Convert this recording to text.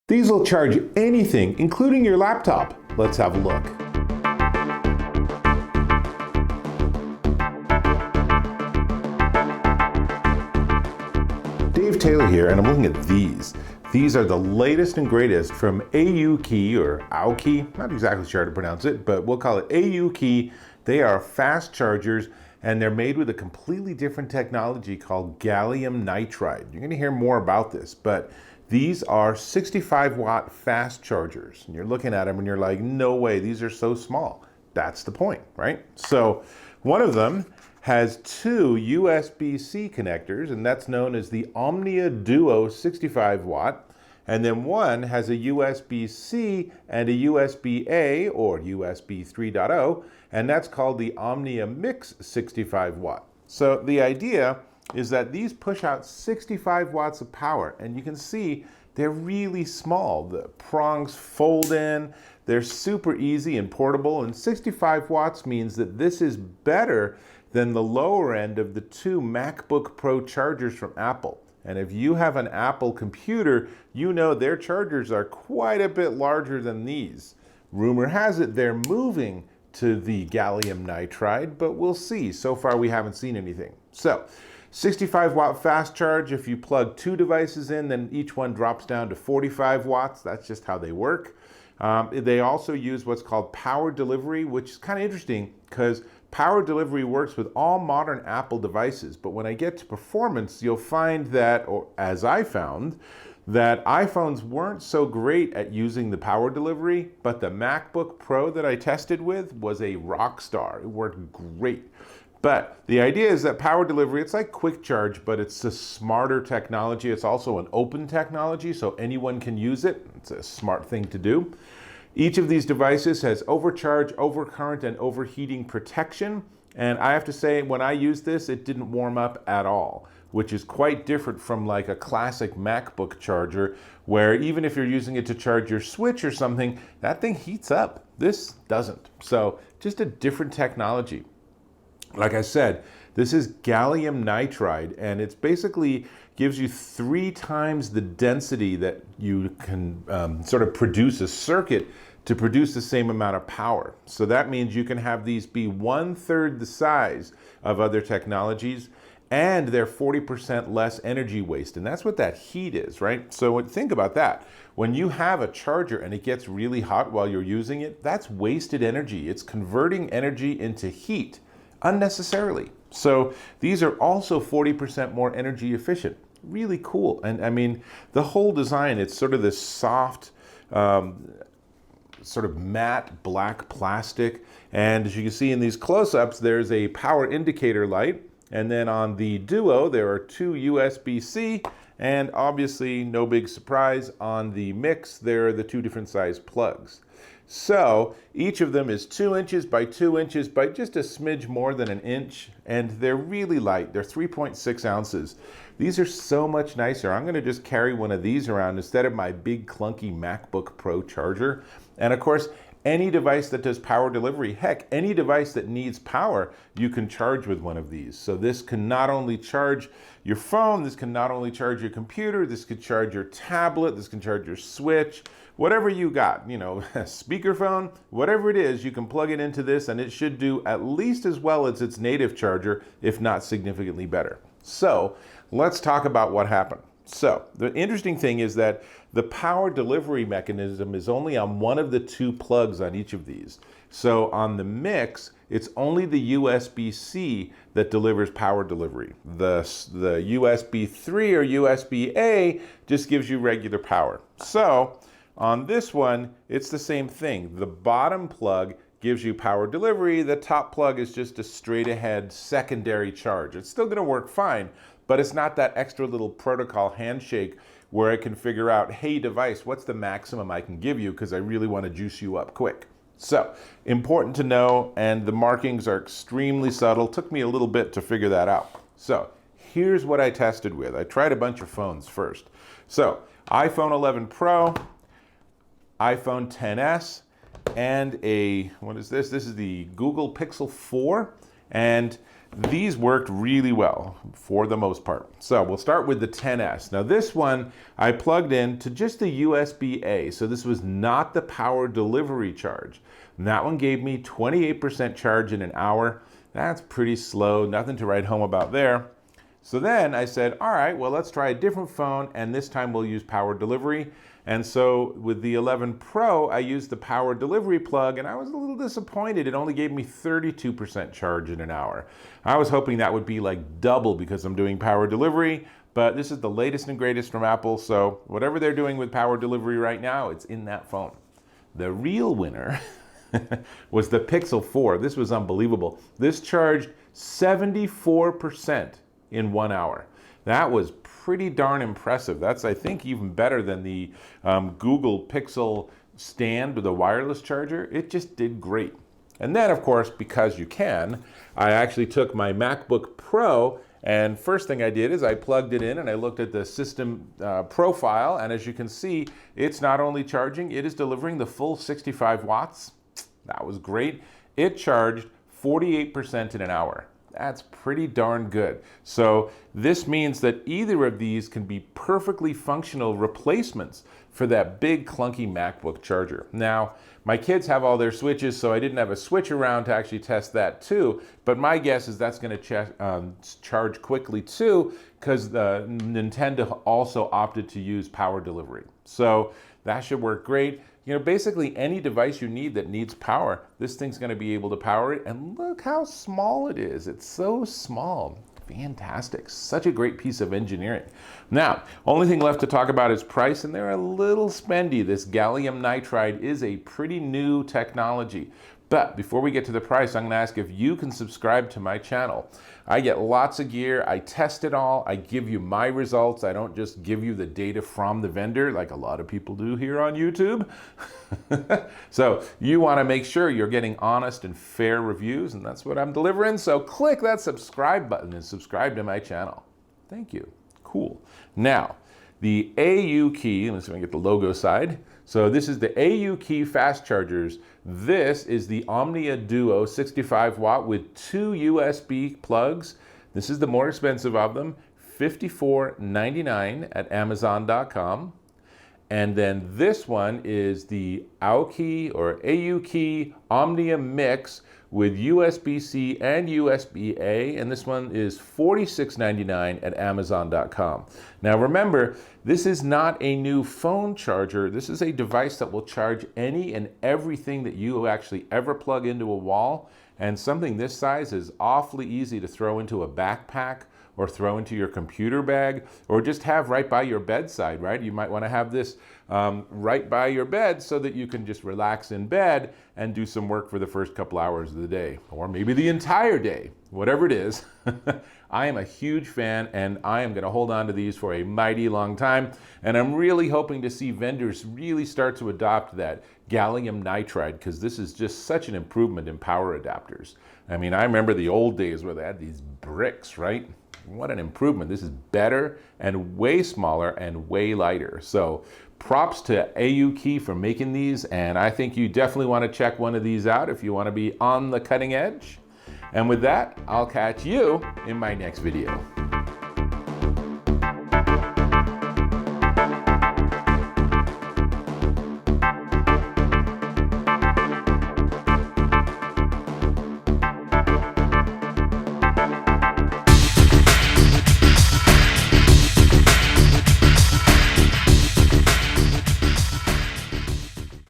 These will charge anything, including your laptop. Let's have a look. Dave Taylor here, and I'm looking at these. These are the latest and greatest from AUKEY, or AUKEY, not exactly sure how to pronounce it, but we'll call it AUKEY. They are fast chargers, and they're made with a completely different technology called gallium nitride. You're going to hear more about this, but these are 65-watt fast chargers. And you're looking at them and you're like, no way, these are so small. That's the point, right? So one of them has two USB-C connectors, and that's known as the Omnia Duo 65-watt. And then one has a USB-C and a USB-A, or USB 3.0, and that's called the Omnia Mix 65-watt. So the idea is that these push out 65 watts of power, and you can see they're really small. The prongs fold in, they're super easy and portable, and 65 watts means that this is better than the lower end of the two MacBook Pro chargers from Apple. And if you have an Apple computer, you know their chargers are quite a bit larger than these. Rumor has it they're moving to the gallium nitride, but we'll see. So far we haven't seen anything. So 65-watt fast charge, if you plug two devices in, then each one drops down to 45 watts. That's just how they work. They also use what's called power delivery, which is kind of interesting because power delivery works with all modern Apple devices. But when I get to performance, you'll find that, or as I found, that iPhones weren't so great at using the power delivery, but the MacBook Pro that I tested with was a rock star. It worked great. But the idea is that power delivery, it's like quick charge, but it's a smarter technology. It's also an open technology, so anyone can use it. It's a smart thing to do. Each of these devices has overcharge, overcurrent, and overheating protection. And I have to say, when I used this, it didn't warm up at all, which is quite different from like a classic MacBook charger, where even if you're using it to charge your Switch or something, that thing heats up. This doesn't. So just a different technology. Like I said, this is gallium nitride, and it's basically gives you 3 times the density that you can sort of produce a circuit to produce the same amount of power. So that means you can have these be 1/3 the size of other technologies, and they're 40% less energy waste. And that's what that heat is, right? So think about that. When you have a charger and it gets really hot while you're using it, that's wasted energy. It's converting energy into heat unnecessarily. So these are also 40% more energy efficient. Really cool. And I mean, the whole design, it's sort of this soft, sort of matte black plastic. And as you can see in these close-ups, there's a power indicator light. And then on the Duo, there are 2 USB-C. And obviously, no big surprise, on the Mix, there are the 2 different size plugs. So each of them is 2 inches by 2 inches by just a smidge more than an inch, and they're really light. They're 3.6 ounces. These are so much nicer. I'm going to just carry one of these around instead of my big clunky MacBook Pro charger. And of course, any device that does power delivery, heck, any device that needs power, you can charge with one of these. So this can not only charge your phone, this can not only charge your computer, this could charge your tablet, this can charge your Switch, whatever you got, you know, speakerphone, whatever it is, you can plug it into this and it should do at least as well as its native charger, if not significantly better. So let's talk about what happened. So the interesting thing is that the power delivery mechanism is only on one of the 2 plugs on each of these. So on the Mix, it's only the USB-C that delivers power delivery. The USB 3 or USB-A just gives you regular power. So on this one, it's the same thing. The bottom plug gives you power delivery. The top plug is just a straight ahead secondary charge. It's still going to work fine, but it's not that extra little protocol handshake where I can figure out, hey device, what's the maximum I can give you because I really want to juice you up quick. So important to know, and the markings are extremely subtle. Took me a little bit to figure that out. So here's what I tested with. I tried a bunch of phones first. So iPhone 11 Pro, iPhone XS, and what is this? This is the Google Pixel 4. And these worked really well for the most part. So we'll start with the 10S. Now this one I plugged in to just the USB-A, so this was not the power delivery charge. And that one gave me 28% charge in an hour. That's pretty slow, nothing to write home about there. So then I said, all right, well, let's try a different phone, and this time we'll use power delivery. And so with the 11 Pro, I used the power delivery plug, and I was a little disappointed. It only gave me 32% charge in an hour. I was hoping that would be like double because I'm doing power delivery, but this is the latest and greatest from Apple, so whatever they're doing with power delivery right now, it's in that phone. The real winner was the Pixel 4. This was unbelievable. This charged 74% in 1 hour. That was pretty darn impressive. That's, I think, even better than the Google Pixel stand with a wireless charger. It just did great. And then, of course, because you can, I actually took my MacBook Pro, and first thing I did is I plugged it in and I looked at the system profile, and as you can see, it's not only charging, it is delivering the full 65 watts. That was great. It charged 48% in an hour. That's pretty darn good. So this means that either of these can be perfectly functional replacements for that big clunky MacBook charger. Now, my kids have all their switches, so I didn't have a switch around to actually test that too, but my guess is that's going to charge quickly too, because Nintendo also opted to use power delivery. So that should work great. You know, basically any device you need that needs power, this thing's going to be able to power it. And look how small it is. It's so small. Fantastic. Such a great piece of engineering. Now, only thing left to talk about is price, and they're a little spendy. This gallium nitride is a pretty new technology. But before we get to the price, I'm going to ask if you can subscribe to my channel. I get lots of gear. I test it all. I give you my results. I don't just give you the data from the vendor like a lot of people do here on YouTube. So you want to make sure you're getting honest and fair reviews, and that's what I'm delivering. So click that subscribe button and subscribe to my channel. Thank you. Cool. Now, the AUKEY, let's see if I can get the logo side. So this is the AUKEY fast chargers. This is the Omnia Duo 65 watt with 2 USB plugs. This is the more expensive of them, $54.99 at Amazon.com. And then this one is the AUKEY Omnia Mix with USB-C and USB-A, and this one is $46.99 at Amazon.com. Now remember, this is not a new phone charger. This is a device that will charge any and everything that you actually ever plug into a wall, and something this size is awfully easy to throw into a backpack or throw into your computer bag, or just have right by your bedside, right? You might want to have this right by your bed so that you can just relax in bed and do some work for the first couple hours of the day, or maybe the entire day, whatever it is. I am a huge fan, and I am going to hold on to these for a mighty long time, and I'm really hoping to see vendors really start to adopt that gallium nitride, because this is just such an improvement in power adapters. I mean, I remember the old days where they had these bricks, right? What an improvement. This is better and way smaller and way lighter. So props to AUKEY for making these, and I think you definitely want to check one of these out if you want to be on the cutting edge. And with that, I'll catch you in my next video.